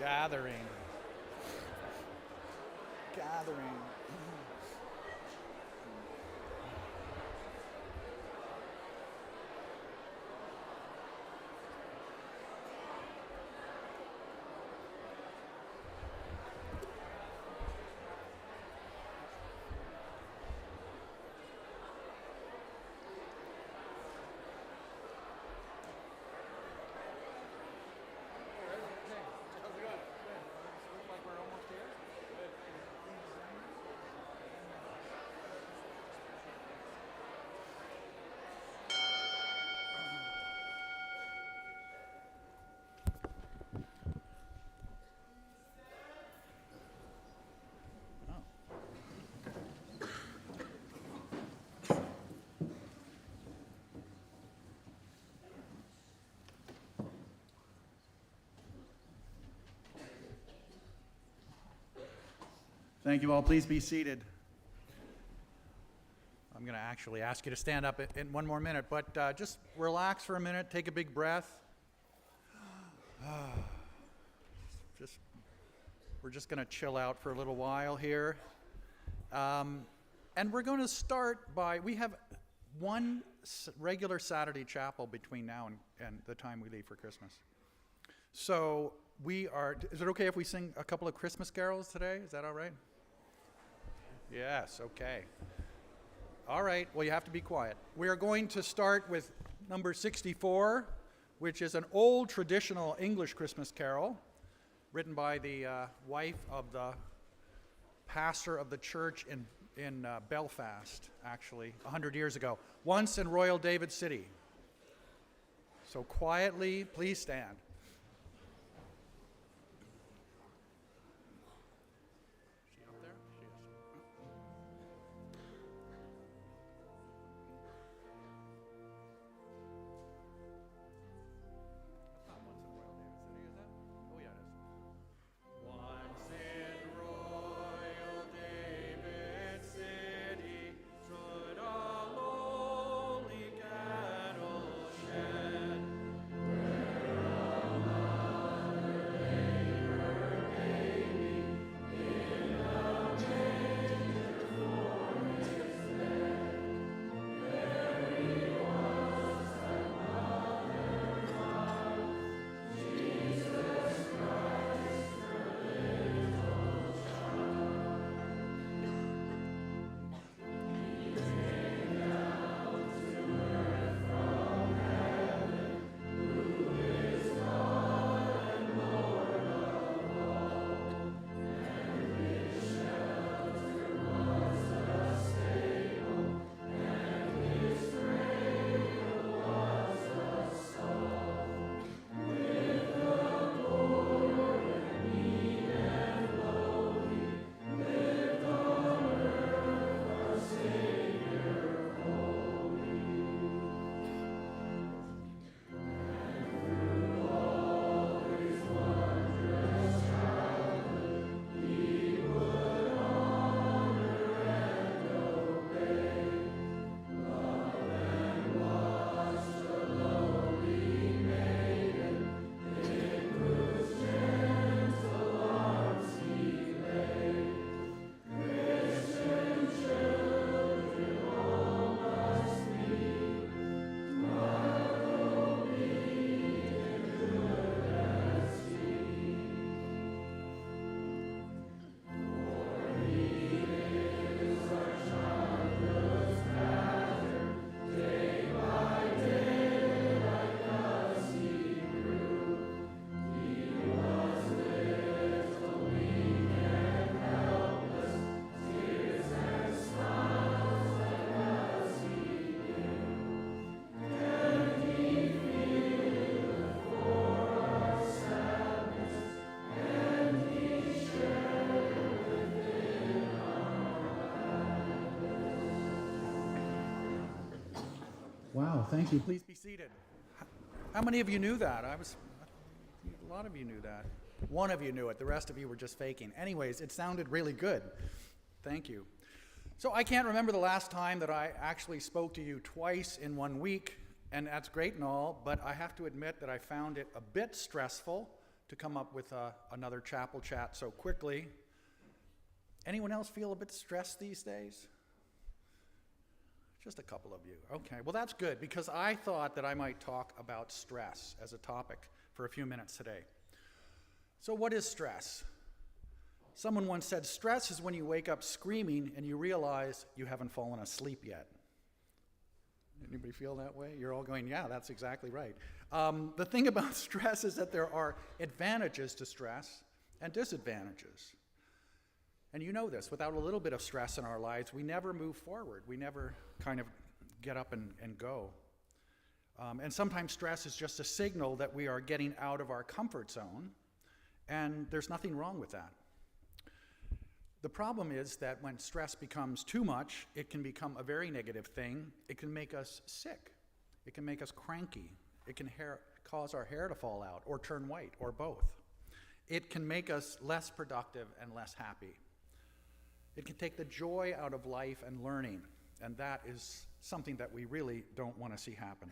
Gathering. Gathering. Thank you all. Please be seated. I'm going to actually ask you to stand up in one more minute, but just relax for a minute, take a big breath. We're just going to chill out for a little while here. And we're going to start by, we have one regular Saturday chapel between now and the time we leave for Christmas. So is it okay if we sing a couple of Christmas carols today? Is that all right? Yes, okay. All right, well, you have to be quiet. We are going to start with number 64, which is an old traditional English Christmas carol written by the wife of the pastor of the church in Belfast, actually, 100 years ago, once in Royal David City. So quietly, please stand. Wow, thank you. Please be seated. How many of you knew that? A lot of you knew that. One of you knew it. The rest of you were just faking. Anyways, it sounded really good. Thank you. So I can't remember the last time that I actually spoke to you twice in 1 week, and that's great and all, but I have to admit that I found it a bit stressful to come up with another chapel chat so quickly. Anyone else feel a bit stressed these days? Just a couple of you. Okay, well that's good, because I thought that I might talk about stress as a topic for a few minutes today. So what is stress? Someone once said, stress is when you wake up screaming and you realize you haven't fallen asleep yet. Anybody feel that way? You're all going, yeah, that's exactly right. The thing about stress is that there are advantages to stress and disadvantages. And you know this, without a little bit of stress in our lives, we never move forward. We never kind of get up and go. And sometimes stress is just a signal that we are getting out of our comfort zone, and there's nothing wrong with that. The problem is that when stress becomes too much, it can become a very negative thing. It can make us sick. It can make us cranky. It can cause our hair to fall out or turn white or both. It can make us less productive and less happy. It can take the joy out of life and learning, and that is something that we really don't want to see happen.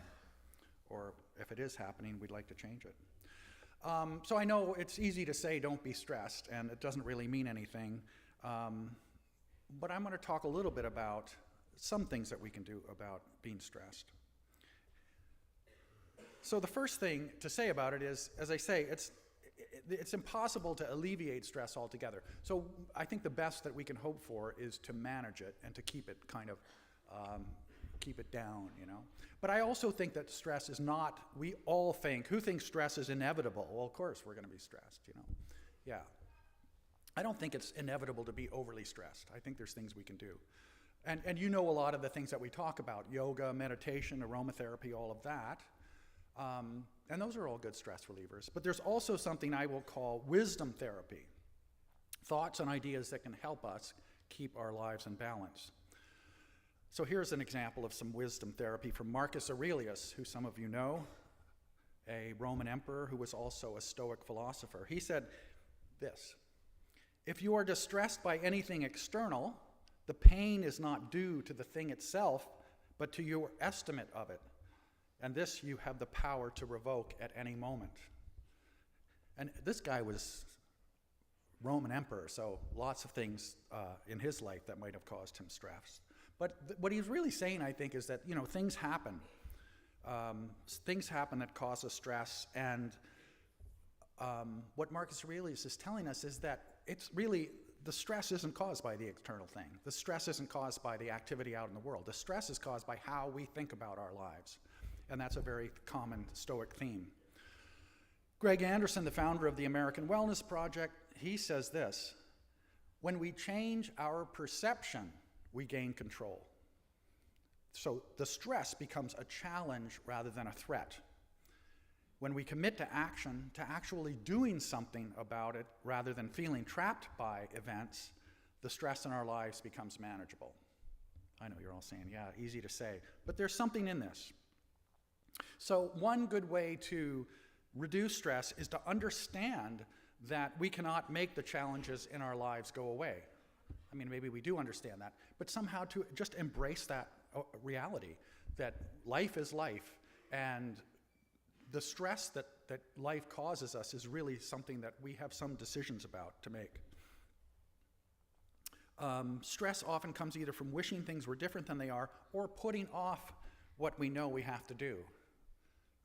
Or if it is happening, we'd like to change it. So I know it's easy to say don't be stressed, and it doesn't really mean anything. But I'm going to talk a little bit about some things that we can do about being stressed. So the first thing to say about it is, as I say, it's impossible to alleviate stress altogether. So I think the best that we can hope for is to manage it and to keep it kind of, keep it down, you know. But I also think that stress is not, we all think, who thinks stress is inevitable? Well, of course we're going to be stressed, you know. Yeah. I don't think it's inevitable to be overly stressed. I think there's things we can do. And you know a lot of the things that we talk about, yoga, meditation, aromatherapy, all of that. And those are all good stress relievers. But there's also something I will call wisdom therapy, thoughts and ideas that can help us keep our lives in balance. So here's an example of some wisdom therapy from Marcus Aurelius, who some of you know, a Roman emperor who was also a Stoic philosopher. He said this: if you are distressed by anything external, the pain is not due to the thing itself, but to your estimate of it. And this you have the power to revoke at any moment. And this guy was Roman emperor, so lots of things in his life that might have caused him stress. But what he's really saying, I think, is that, you know, things happen. Things happen that cause us stress, and what Marcus Aurelius is telling us is that it's really, the stress isn't caused by the external thing. The stress isn't caused by the activity out in the world. The stress is caused by how we think about our lives. And that's a very common Stoic theme. Greg Anderson, the founder of the American Wellness Project, he says this: when we change our perception, we gain control. So the stress becomes a challenge rather than a threat. When we commit to action, to actually doing something about it rather than feeling trapped by events, the stress in our lives becomes manageable. I know you're all saying, yeah, easy to say, but there's something in this. So one good way to reduce stress is to understand that we cannot make the challenges in our lives go away. I mean, maybe we do understand that, but somehow to just embrace that reality, that life is life, and the stress that life causes us is really something that we have some decisions about to make. Stress often comes either from wishing things were different than they are, or putting off what we know we have to do.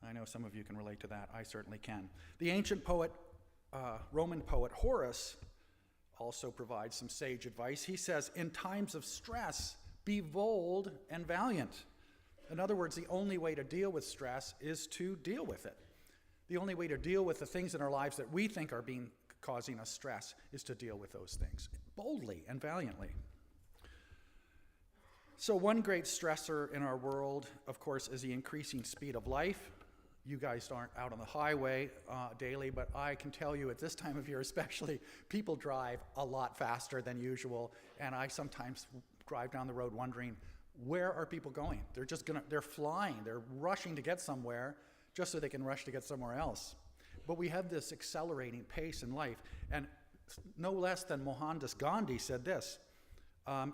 I know some of you can relate to that. I certainly can. The ancient poet, Roman poet Horace, also provides some sage advice. He says, in times of stress, be bold and valiant. In other words, the only way to deal with stress is to deal with it. The only way to deal with the things in our lives that we think are causing us stress is to deal with those things boldly and valiantly. So one great stressor in our world, of course, is the increasing speed of life. You guys aren't out on the highway daily, but I can tell you at this time of year especially, people drive a lot faster than usual, and I sometimes drive down the road wondering, where are people going? They're flying, they're rushing to get somewhere just so they can rush to get somewhere else. But we have this accelerating pace in life, and no less than Mohandas Gandhi said this: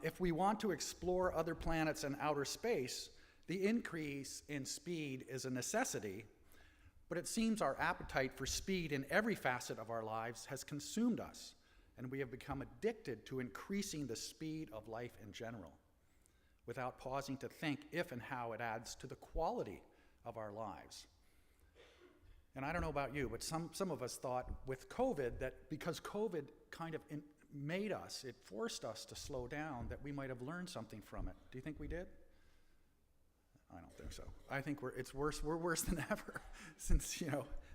if we want to explore other planets and outer space, the increase in speed is a necessity, But it seems our appetite for speed in every facet of our lives has consumed us, and we have become addicted to increasing the speed of life in general, without pausing to think if and how it adds to the quality of our lives. And I don't know about you, but some of us thought with COVID that because COVID kind of made us, it forced us to slow down, that we might have learned something from it. Do you think we did? I don't think so. I think we're worse than ever since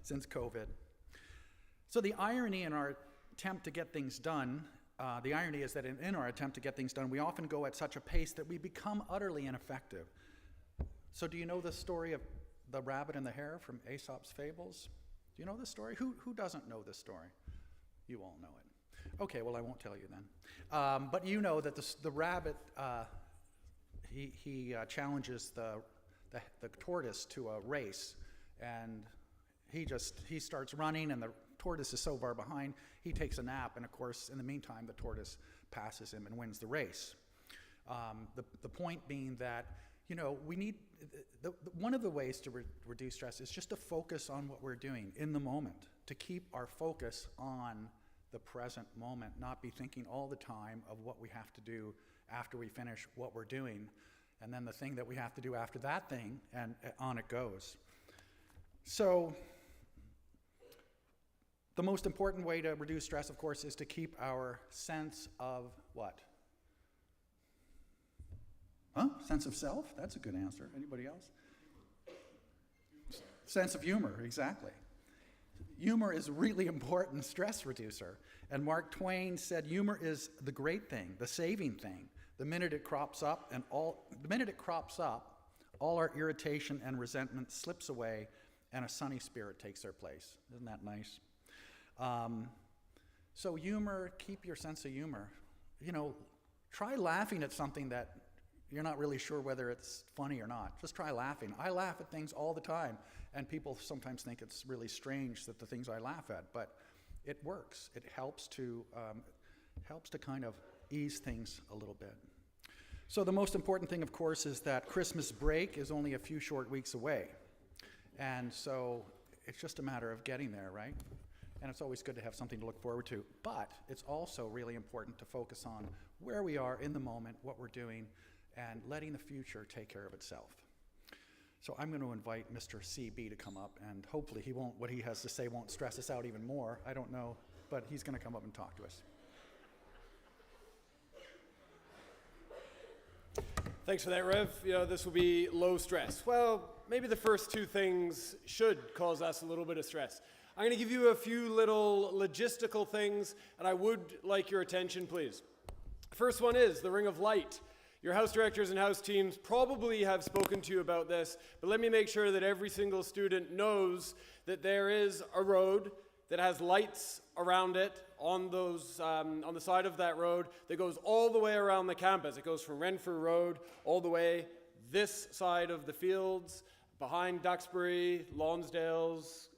COVID. So the irony in our attempt to get things done, the irony is that in our attempt to get things done, we often go at such a pace that we become utterly ineffective. So do you know the story of the rabbit and the hare from Aesop's Fables? Do you know this story? Who doesn't know this story? You all know it. Okay, well I won't tell you then. But you know that the rabbit, he challenges the tortoise to a race, and he starts running, and the tortoise is so far behind, he takes a nap, and of course, in the meantime, the tortoise passes him and wins the race. The point being that, we need, one of the ways to reduce stress is just to focus on what we're doing in the moment, to keep our focus on the present moment, not be thinking all the time of what we have to do after we finish what we're doing, and then the thing that we have to do after that thing, and on it goes. So, the most important way to reduce stress, of course, is to keep our sense of what? Sense of self? That's a good answer. Anybody else? Sense of humor, exactly. Humor is a really important stress reducer. And Mark Twain said humor is the great thing, the saving thing. The minute it crops up, all our irritation and resentment slips away, and a sunny spirit takes their place. Isn't that nice? So humor, keep your sense of humor. Try laughing at something that you're not really sure whether it's funny or not. Just try laughing. I laugh at things all the time, and people sometimes think it's really strange that the things I laugh at, but it works. It helps to kind of ease things a little bit. So the most important thing, of course, is that Christmas break is only a few short weeks away. And so it's just a matter of getting there, right? And it's always good to have something to look forward to. But it's also really important to focus on where we are in the moment, what we're doing, and letting the future take care of itself. So I'm going to invite Mr. CB to come up, and hopefully what he has to say won't stress us out even more. I don't know, but he's going to come up and talk to us. Thanks for that, Rev. This will be low stress. Well, maybe the first two things should cause us a little bit of stress. I'm going to give you a few little logistical things, and I would like your attention, please. First one is the ring of light. Your house directors and house teams probably have spoken to you about this, but let me make sure that every single student knows that there is a road that has lights around it on the side of that road that goes all the way around the campus. It goes from Renfrew Road all the way this side of the fields, behind Duxbury, Lonsdales,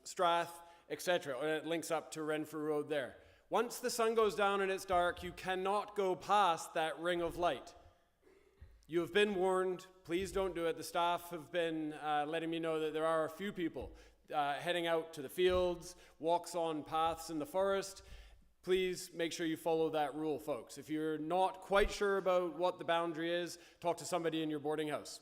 Strath, etc. And it links up to Renfrew Road there. Once the sun goes down and it's dark, you cannot go past that ring of light. You have been warned. Please don't do it. The staff have been letting me know that there are a few people heading out to the fields, walks on paths in the forest. Please make sure you follow that rule, folks. If you're not quite sure about what the boundary is, talk to somebody in your boarding house.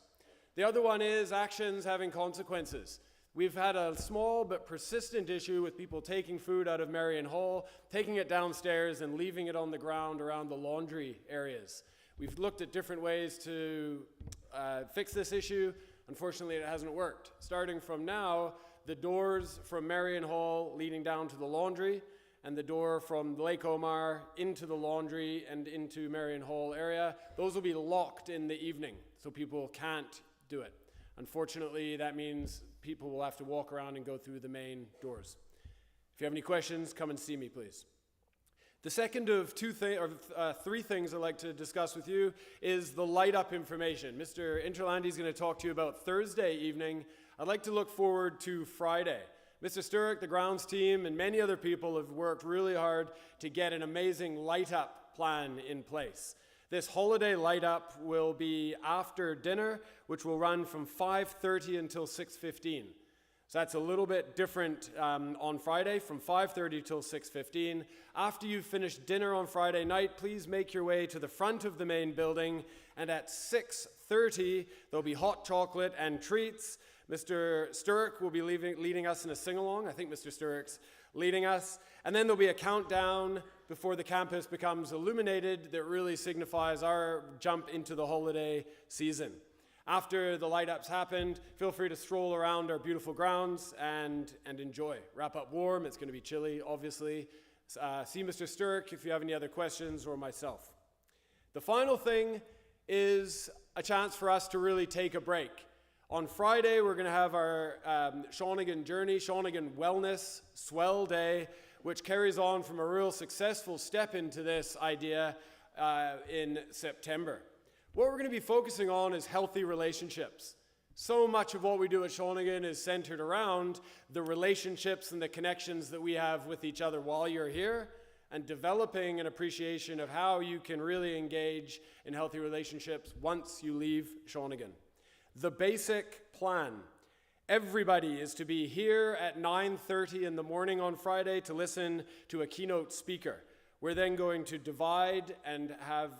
The other one is actions having consequences. We've had a small but persistent issue with people taking food out of Marion Hall, taking it downstairs and leaving it on the ground around the laundry areas. We've looked at different ways to fix this issue. Unfortunately, it hasn't worked. Starting from now, the doors from Marion Hall leading down to the laundry and the door from Lake Omar into the laundry and into Marion Hall area, those will be locked in the evening, so people can't do it. Unfortunately, that means people will have to walk around and go through the main doors. If you have any questions, come and see me, please. The second of three things I'd like to discuss with you is the light-up information. Mr. Interlandi is going to talk to you about Thursday evening. I'd like to look forward to Friday. Mr. Sturrock, the grounds team, and many other people have worked really hard to get an amazing light-up plan in place. This holiday light-up will be after dinner, which will run from 5:30 until 6:15. So that's a little bit different on Friday from 5:30 till 6:15. After you've finished dinner on Friday night, please make your way to the front of the main building, and at 6:30 there'll be hot chocolate and treats. Mr. Sturrock will be leading us in a sing-along. I think Mr. Sturrock's leading us. And then there'll be a countdown before the campus becomes illuminated that really signifies our jump into the holiday season. After the light-ups happened, feel free to stroll around our beautiful grounds and enjoy. Wrap up warm. It's going to be chilly, obviously. See Mr. Sturrock if you have any other questions, or myself. The final thing is a chance for us to really take a break. On Friday, we're going to have our Shawnigan Journey, Shawnigan Wellness Swell Day, which carries on from a real successful step into this idea in September. What we're going to be focusing on is healthy relationships. So much of what we do at Shawnigan is centered around the relationships and the connections that we have with each other while you're here, and developing an appreciation of how you can really engage in healthy relationships once you leave Shawnigan. The basic plan. Everybody is to be here at 9:30 in the morning on Friday to listen to a keynote speaker. We're then going to divide and have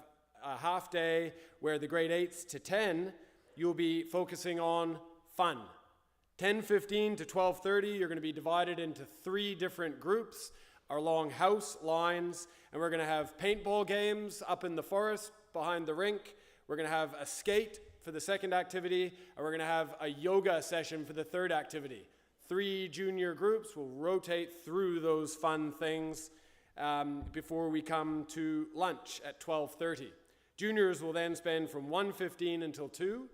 a half day where the grade 8s to 10, you'll be focusing on fun. 10:15 to 12:30, you're going to be divided into 3 different groups along house lines, and we're going to have paintball games up in the forest behind the rink. We're going to have a skate for the second activity, and we're going to have a yoga session for the third activity. 3 junior groups will rotate through those fun things before we come to lunch at 12:30. Juniors will then spend from 1:15 until 2,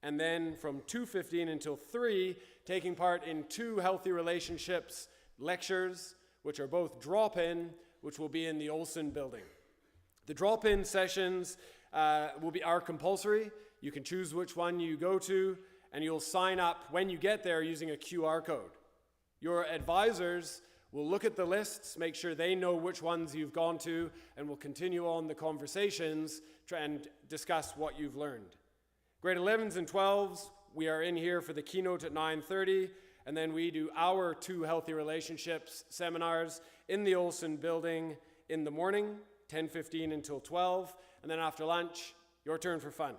and then from 2:15 until 3, taking part in 2 healthy relationships lectures, which are both drop-in, which will be in the Olson building. The drop-in sessions are compulsory. You can choose which one you go to, and you'll sign up when you get there using a QR code. Your advisors will look at the lists, make sure they know which ones you've gone to, and will continue on the conversations and discuss what you've learned. Grade 11s and 12s, we are in here for the keynote at 9:30, and then we do our 2 healthy relationships seminars in the Olson building in the morning, 10:15 until 12, and then after lunch, your turn for fun.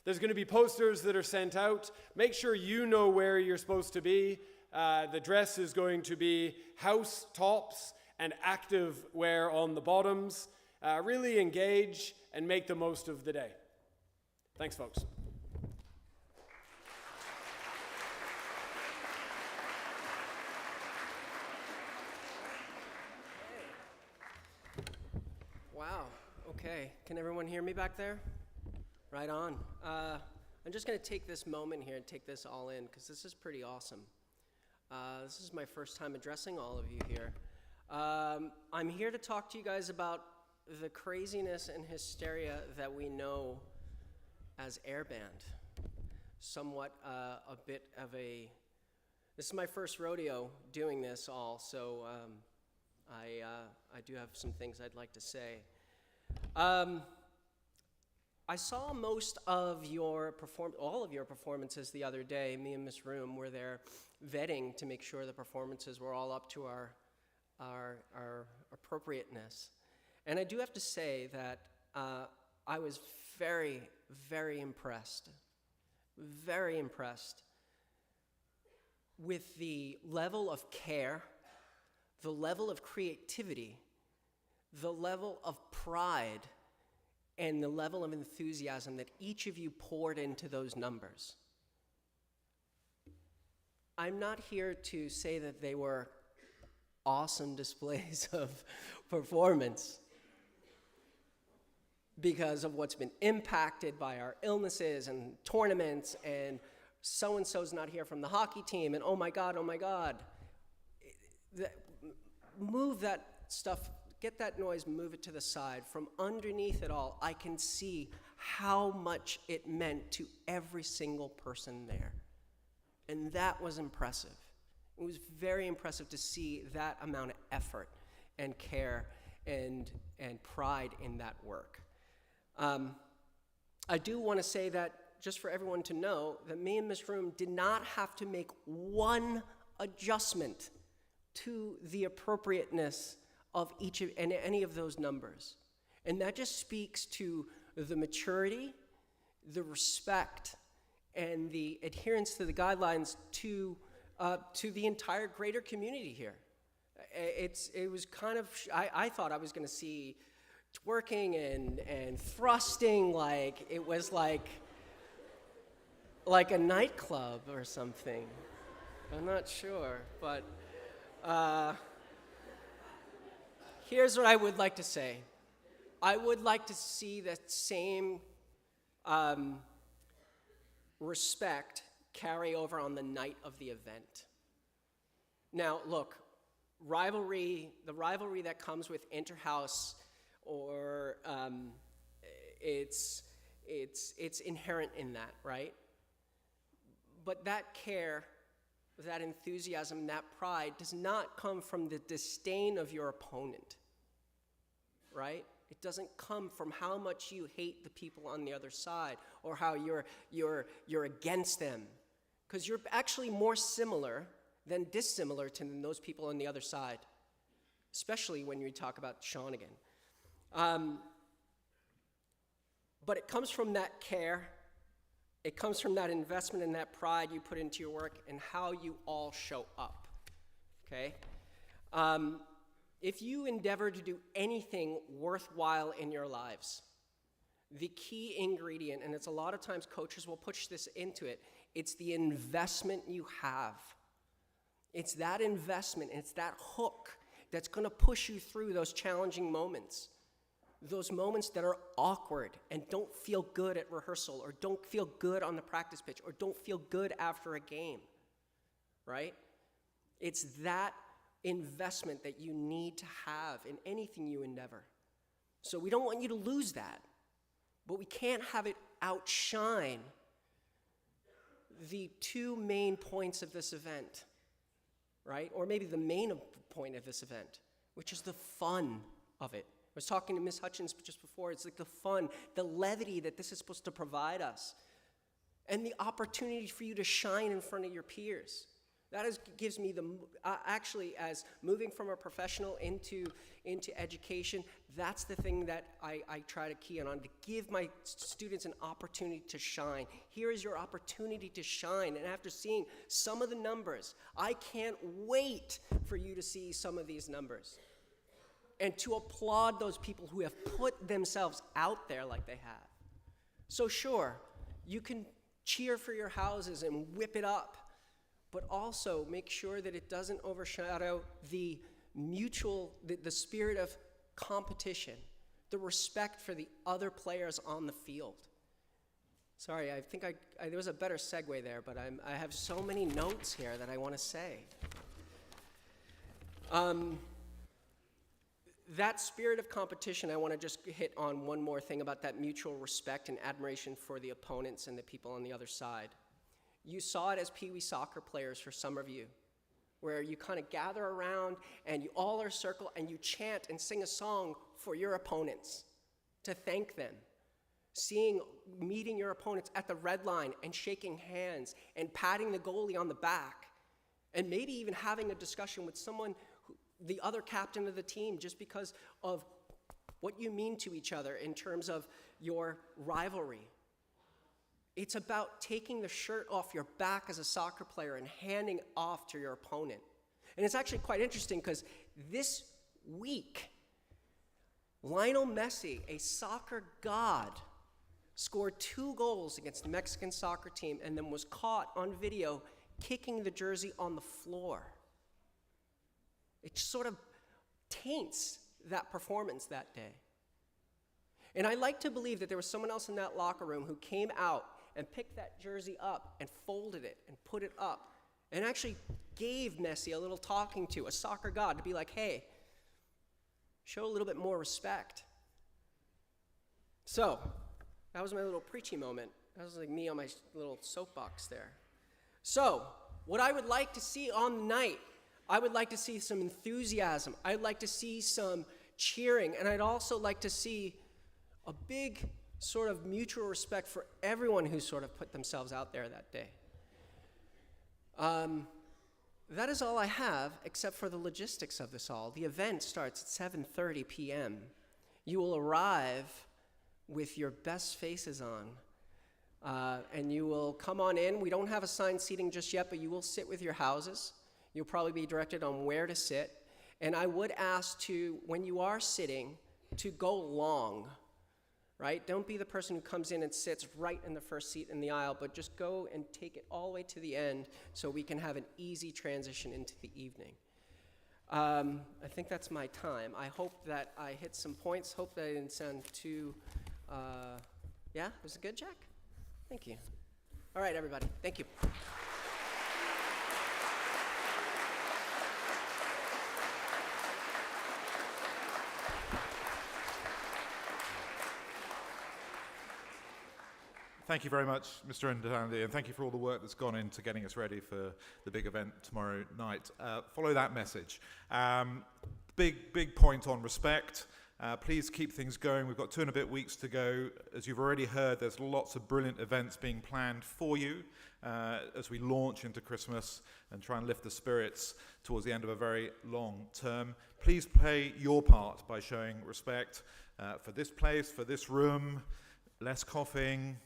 There's going to be posters that are sent out. Make sure you know where you're supposed to be. The dress is going to be house tops and active wear on the bottoms. Really engage and make the most of the day. Thanks, folks. Wow, okay. Can everyone hear me back there? Right on. I'm just going to take this moment here and take this all in, because this is pretty awesome. This is my first time addressing all of you here. I'm here to talk to you guys about the craziness and hysteria that we know as airband. Somewhat a bit of a... This is my first rodeo doing this all, so I do have some things I'd like to say. I saw most of your all of your performances the other day. Me and Miss Room were there vetting to make sure the performances were all up to our appropriateness. And I do have to say that I was very, very impressed with the level of care, the level of creativity, the level of pride, and the level of enthusiasm that each of you poured into those numbers. I'm not here to say that they were awesome displays of performance because of what's been impacted by our illnesses and tournaments, and so-and-so's not here from the hockey team, and oh my God. Move that stuff. Get that noise, move it to the side. From underneath it all, I can see how much it meant to every single person there. And that was impressive. It was very impressive to see that amount of effort and care and pride in that work. I do want to say that just for everyone to know, that me and Ms. Room did not have to make one adjustment to the appropriateness of each of and any of those numbers. And that just speaks to the maturity, the respect, and the adherence to the guidelines to the entire greater community here. It was kind of, I thought I was going to see twerking and thrusting, like it was like a nightclub or something. I'm not sure, but here's what I would like to say. I would like to see that same respect carry over on the night of the event. Now, look, the rivalry that comes with interhouse, or it's inherent in that, right? But that care, that enthusiasm, that pride does not come from the disdain of your opponent, right? It doesn't come from how much you hate the people on the other side or how you're against them, because you're actually more similar than dissimilar to those people on the other side, especially when you talk about Shawnigan. But it comes from that care. It comes from that investment and that pride you put into your work and how you all show up, okay? If you endeavor to do anything worthwhile in your lives, the key ingredient, and it's a lot of times coaches will push this into it, it's the investment you have. It's that investment, it's that hook that's going to push you through those challenging moments, those moments that are awkward and don't feel good at rehearsal, or don't feel good on the practice pitch, or don't feel good after a game, right? It's that investment that you need to have in anything you endeavor. So we don't want you to lose that, but we can't have it outshine the two main points of this event, right? Or maybe the main point of this event, which is the fun of it. I was talking to Ms. Hutchins just before. It's like the fun, the levity that this is supposed to provide us, and the opportunity for you to shine in front of your peers. Gives me actually, as moving from a professional into education, that's the thing that I try to key in on, to give my students an opportunity to shine. Here is your opportunity to shine. And after seeing some of the numbers, I can't wait for you to see some of these numbers and to applaud those people who have put themselves out there like they have. So sure, you can cheer for your houses and whip it up, but also make sure that it doesn't overshadow the the spirit of competition, the respect for the other players on the field. Sorry, I think there was a better segue there, but I have so many notes here that I want to say. That spirit of competition, I want to just hit on one more thing about that mutual respect and admiration for the opponents and the people on the other side. You saw it as Pee Wee soccer players for some of you, where you kind of gather around and you all are circle and you chant and sing a song for your opponents to thank them. Meeting your opponents at the red line and shaking hands and patting the goalie on the back, and maybe even having a discussion with the other captain of the team, just because of what you mean to each other in terms of your rivalry. It's about taking the shirt off your back as a soccer player and handing it off to your opponent. And it's actually quite interesting because this week, Lionel Messi, a soccer god, scored 2 goals against the Mexican soccer team and then was caught on video kicking the jersey on the floor. It sort of taints that performance that day. And I like to believe that there was someone else in that locker room who came out and picked that jersey up and folded it and put it up and actually gave Messi a little talking to, a soccer god, to be like, hey, show a little bit more respect. So, that was my little preachy moment. That was like me on my little soapbox there. So, what I would like to see on the night, I would like to see some enthusiasm. I'd like to see some cheering, and I'd also like to see a big sort of mutual respect for everyone who sort of put themselves out there that day. That is all I have, except for the logistics of this all. The event starts at 7:30 p.m. You will arrive with your best faces on, and you will come on in. We don't have assigned seating just yet, but you will sit with your houses. You'll probably be directed on where to sit. And I would ask to, when you are sitting, to go long, right? Don't be the person who comes in and sits right in the first seat in the aisle, but just go and take it all the way to the end so we can have an easy transition into the evening. I think that's my time. I hope that I hit some points. Hope that I didn't sound too, yeah, was it good, Jack? Thank you. All right, everybody, thank you. Thank you very much, Mr. Andy, and thank you for all the work that's gone into getting us ready for the big event tomorrow night. Follow that message. Big point on respect. Please keep things going. We've got 2 and a bit weeks to go. As you've already heard, there's lots of brilliant events being planned for you as we launch into Christmas and try and lift the spirits towards the end of a very long term. Please play your part by showing respect for this place, for this room, less coughing,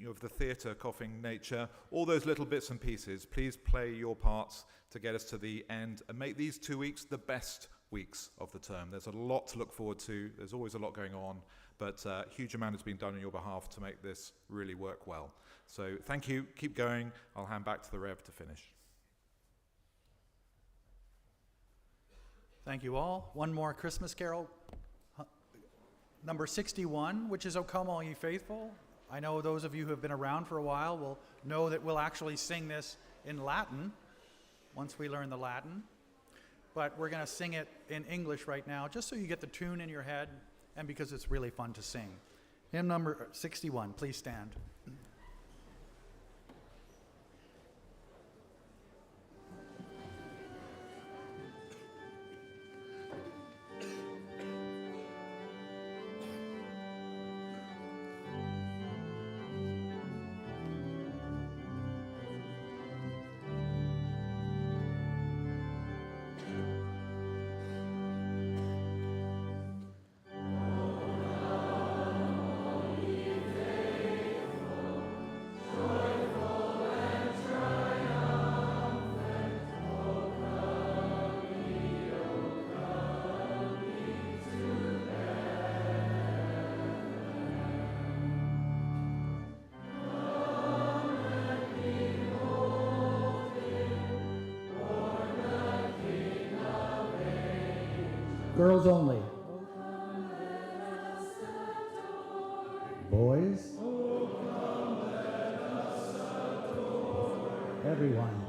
of the theatre coughing nature, all those little bits and pieces. Please play your parts to get us to the end and make these 2 weeks the best weeks of the term. There's a lot to look forward to. There's always a lot going on, but a huge amount has been done on your behalf to make this really work well. So thank you. Keep going. I'll hand back to the Rev to finish. Thank you all. One more Christmas carol. Number 61, which is O Come All Ye Faithful. I know those of you who have been around for a while will know that we'll actually sing this in Latin once we learn the Latin. But we're going to sing it in English right now, just so you get the tune in your head and because it's really fun to sing. Hymn number 61, please stand. Girls only. Boys. Everyone.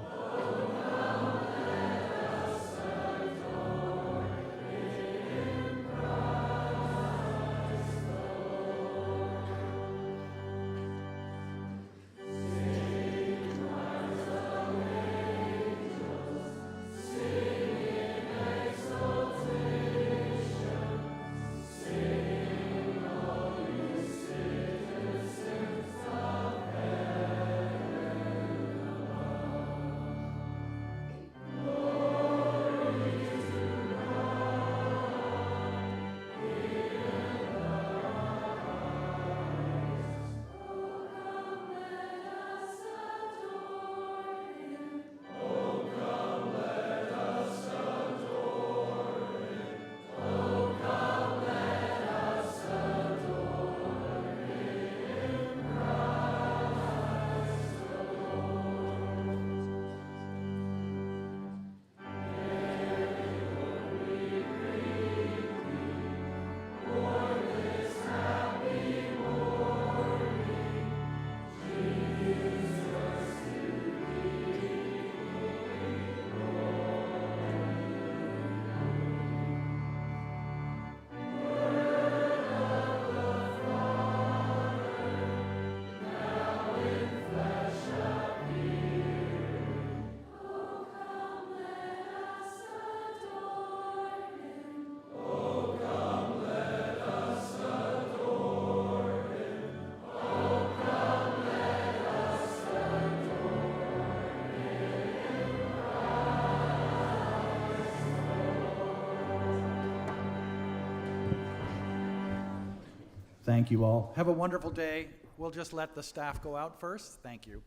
Thank you all. Have a wonderful day. We'll just let the staff go out first. Thank you.